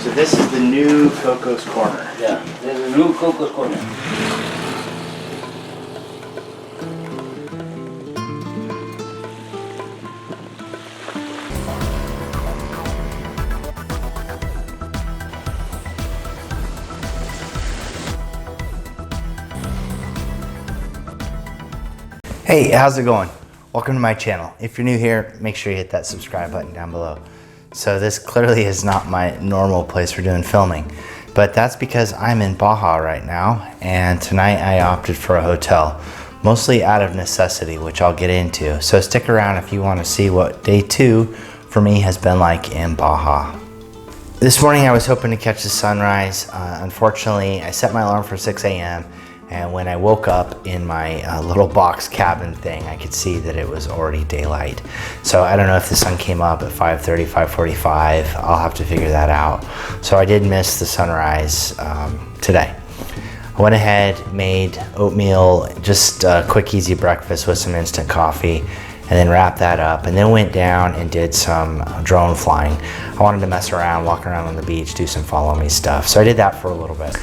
So this is the new Coco's Corner. Yeah, there's a new Coco's Corner. Hey, how's it going? Welcome to my channel. If you're new here, make sure you hit that subscribe button down below. So this clearly is not my normal place for doing filming, but that's because I'm in Baja right now, and tonight I opted for a hotel, mostly out of necessity, which I'll get into. So stick around if you want to see what day 2 for me has been like in Baja. This morning I was hoping to catch the sunrise. Unfortunately, I set my alarm for 6 a.m. and when I woke up in my little box cabin thing, I could see that it was already daylight. So I don't know if the sun came up at 5:30, 5:45. I'll have to figure that out. So I did miss the sunrise today. I went ahead, made oatmeal, just a quick easy breakfast with some instant coffee, and then wrapped that up, and then went down and did some drone flying. I wanted to mess around, walk around on the beach, do some follow me stuff. So I did that for a little bit.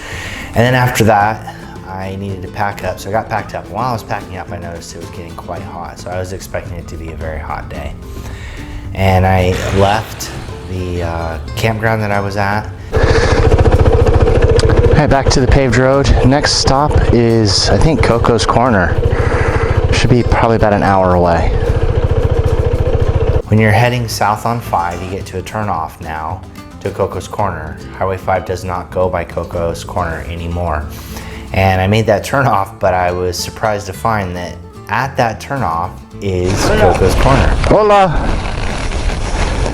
And then after that, I needed to pack up, so I got packed up. While I was packing up, I noticed it was getting quite hot, so I was expecting it to be a very hot day. And I left the campground that I was at. Alright, back to the paved road. Next stop is, I think, Coco's Corner. Should be probably about an hour away. When you're heading south on 5, you get to a turnoff now to Coco's Corner. Highway 5 does not go by Coco's Corner anymore. And I made that turnoff, but I was surprised to find that at that turnoff is Coco's Corner. Hola!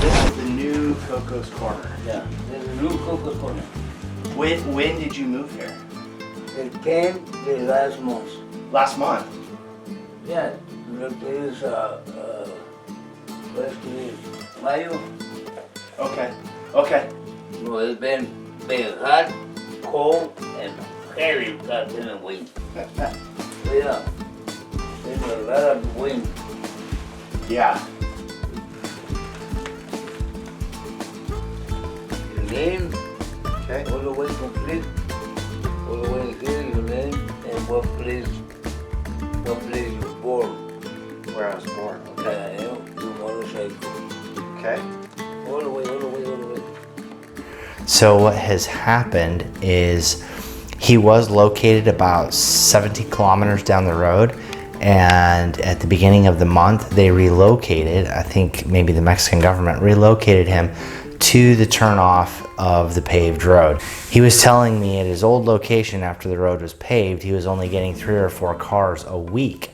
This is the new Coco's Corner. Yeah, there's a new Coco's Corner. When did you move here? It came the last month. Last month? Yeah, it is, what's it? Mayo. Okay, okay. No, it's been hot, cold, and heavy got in the wind. Yeah, there's a lot of wind. Yeah. Your name, Okay. all the way complete, all the way here, your name, and what place you were born. Where I was born. Okay. Yeah, your motorcycle. Okay. All the way, all the way, all the way. So what has happened is he was located about 70 kilometers down the road, and at the beginning of the month they relocated, I think maybe the Mexican government relocated him to the turnoff of the paved road. He was telling me at his old location after the road was paved, he was only getting 3 or 4 cars a week.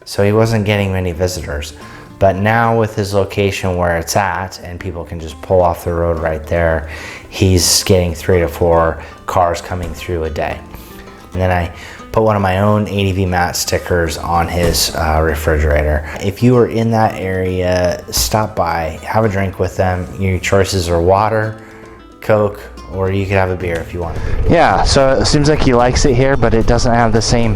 So he wasn't getting many visitors. But now with his location where it's at, and people can just pull off the road right there, he's getting 3 to 4 cars coming through a day. And then I put one of my own ADV Mat stickers on his refrigerator. If you are in that area, stop by, have a drink with them. Your choices are water, Coke, or you could have a beer if you want. Yeah, so it seems like he likes it here, but it doesn't have the same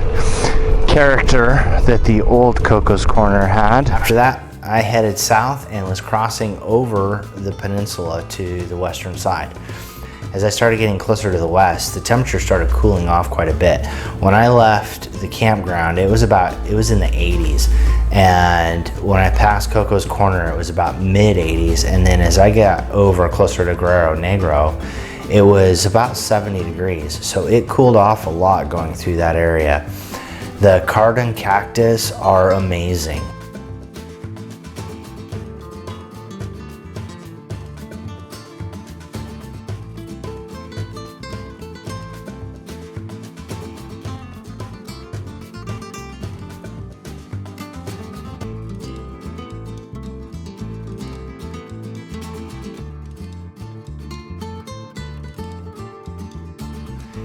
character that the old Coco's Corner had. After that, I headed south and was crossing over the peninsula to the western side. As I started getting closer to the west, the temperature started cooling off quite a bit. When I left the campground, it was in the 80s. And when I passed Coco's Corner, it was about mid 80s. And then as I got over closer to Guerro Negro, it was about 70 degrees. So it cooled off a lot going through that area. The cardoon cactus are amazing.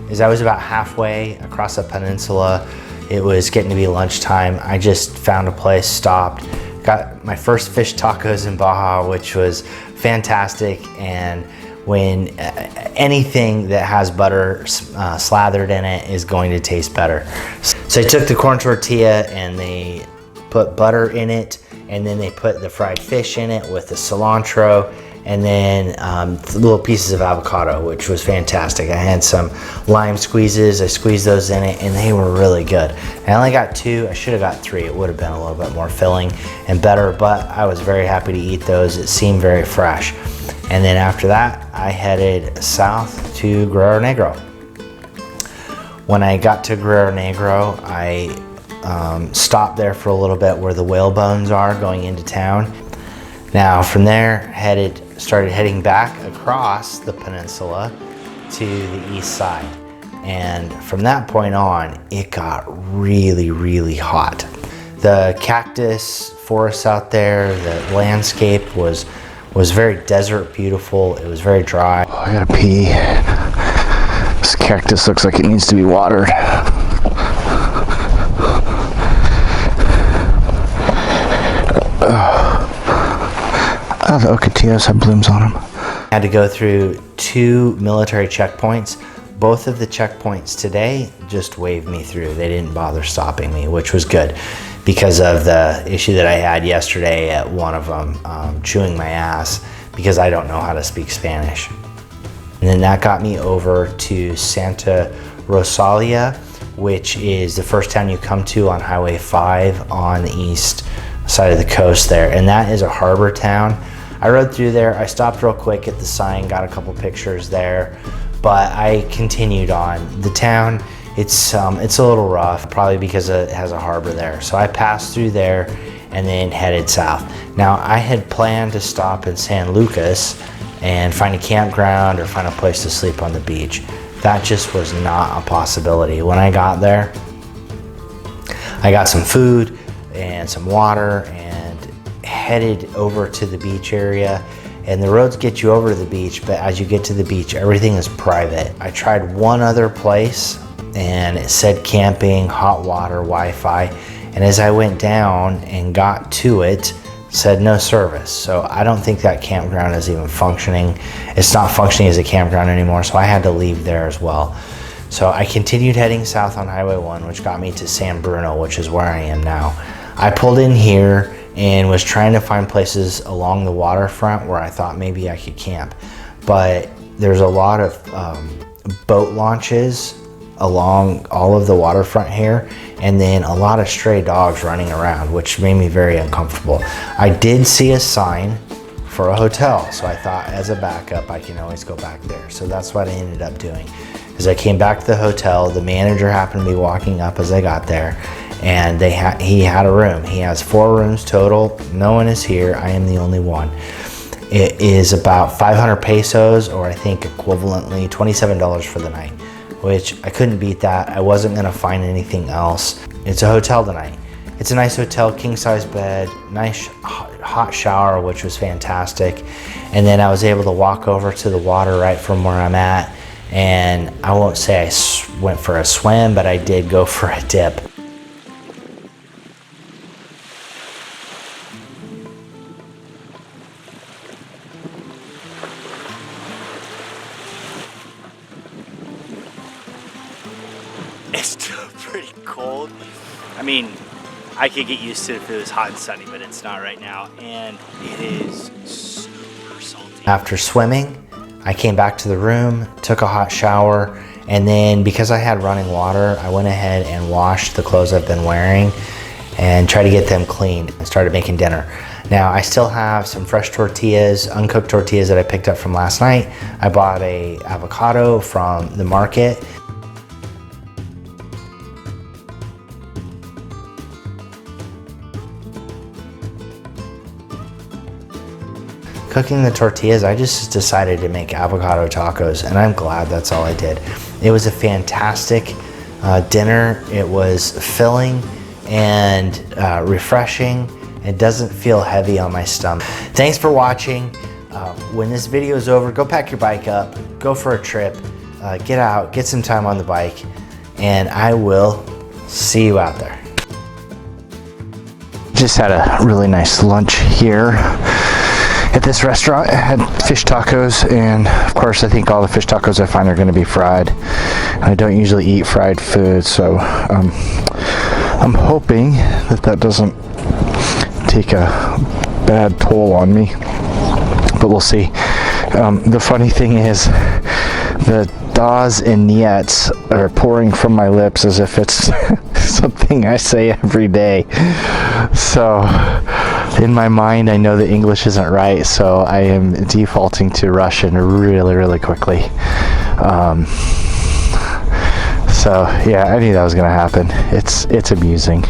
As I was about halfway across the peninsula, it was getting to be lunchtime. I just found a place, stopped, got my first fish tacos in Baja, which was fantastic. And when anything that has butter slathered in it is going to taste better. So I took the corn tortilla and they put butter in it, and then they put the fried fish in it with the cilantro, and then little pieces of avocado, which was fantastic. I had some lime squeezes. I squeezed those in it, and they were really good. I only got 2. I should have got 3. It would have been a little bit more filling and better, but I was very happy to eat those. It seemed very fresh. And then after that, I headed south to Guerro Negro. When I got to Guerro Negro, I stopped there for a little bit where the whale bones are going into town. Now from there, started heading back across the peninsula to the east side. And from that point on, it got really, really hot. The cactus forests out there, the landscape was very desert beautiful. It was very dry. Oh, I gotta pee. This cactus looks like it needs to be watered. The ocotillos have blooms on them. I had to go through 2 military checkpoints. Both of the checkpoints today just waved me through. They didn't bother stopping me, which was good because of the issue that I had yesterday at one of them, chewing my ass because I don't know how to speak Spanish. And then that got me over to Santa Rosalia, which is the first town you come to on Highway 5 on the east side of the coast there. And that is a harbor town. I rode through there. I stopped real quick at the sign, got a couple pictures there, but I continued on. The town, it's a little rough, probably because it has a harbor there. So I passed through there and then headed south. Now I had planned to stop in San Lucas and find a campground or find a place to sleep on the beach. That just was not a possibility. When I got there, I got some food and some water and headed over to the beach area. And the roads get you over to the beach, but as you get to the beach, everything is private. I tried one other place and it said camping, hot water, Wi-Fi. And as I went down and got to it, said no service. So I don't think that campground is even functioning. It's not functioning as a campground anymore, so I had to leave there as well. So I continued heading south on Highway 1, which got me to San Bruno, which is where I am now. I pulled in here and was trying to find places along the waterfront where I thought maybe I could camp. But there's a lot of boat launches along all of the waterfront here, and then a lot of stray dogs running around, which made me very uncomfortable. I did see a sign for a hotel, so I thought as a backup I can always go back there. So that's what I ended up doing. As I came back to the hotel, the manager happened to be walking up as I got there, and he had a room. He has 4 rooms total. No one is here. I am the only one. It is about 500 pesos, or I think equivalently $27 for the night, which I couldn't beat that. I wasn't gonna find anything else. It's a hotel tonight. It's a nice hotel, king size bed, nice hot shower, which was fantastic. And then I was able to walk over to the water right from where I'm at. And I won't say I went for a swim, but I did go for a dip. It's still pretty cold. I mean, I could get used to it if it was hot and sunny, but it's not right now. And it is super salty. After swimming, I came back to the room, took a hot shower, and then because I had running water, I went ahead and washed the clothes I've been wearing and tried to get them clean and started making dinner. Now, I still have some fresh tortillas, uncooked tortillas that I picked up from last night. I bought an avocado from the market. Cooking the tortillas, I just decided to make avocado tacos, and I'm glad that's all I did. It was a fantastic dinner. It was filling and refreshing. It doesn't feel heavy on my stomach. Thanks for watching. When this video is over, go pack your bike up, go for a trip, get out, get some time on the bike, and I will see you out there. Just had a really nice lunch here at this restaurant. I had fish tacos, and of course I think all the fish tacos I find are going to be fried. I don't usually eat fried food, so I'm hoping that doesn't take a bad toll on me. but we'll see. The funny thing is, the das and niets are pouring from my lips as if it's something I say every day. So in my mind, I know the English isn't right, so I am defaulting to Russian really, really quickly. So yeah, I knew that was gonna happen. It's amusing.